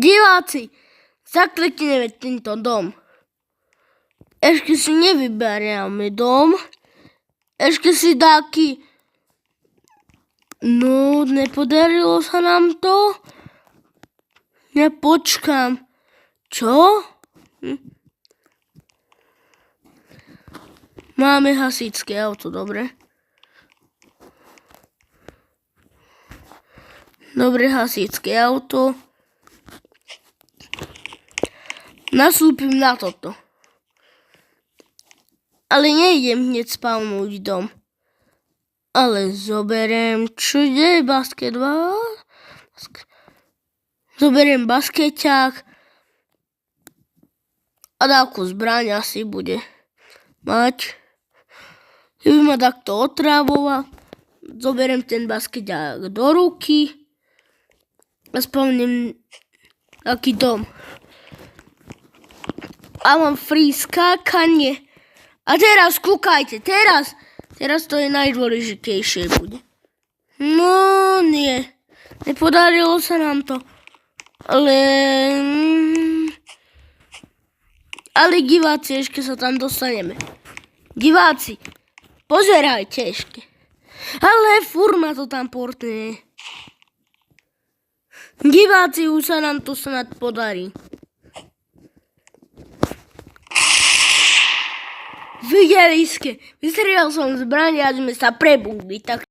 Diváci, zaklikneme tento dom. Ešte si nevyberieme dom. Ešte si taký... No, nepodarilo sa nám to. Ja počkám. Čo? Máme hasičské auto, dobre. Dobre, hasičské auto. Nasúpim na toto. Ale nejdem hneď spavnúť dom. Ale zoberiem, čo je basketbal? Zoberiem baskeťák. A takú zbraň asi bude mať. Keby ma takto otrávoval, zoberiem ten baskeťák do ruky a spavnem taký dom. A mám free skákanie. A teraz kúkajte, teraz to je najdôležitejšie bude. No nie, nepodarilo sa nám to. Ale diváci, ešte sa tam dostaneme. Diváci, pozerajte ešte. Ale furt ma to tam portne. Diváci, už sa nám to snad podarí. Videli ste, vystrelil som zbraň a sme sa prebudli, tak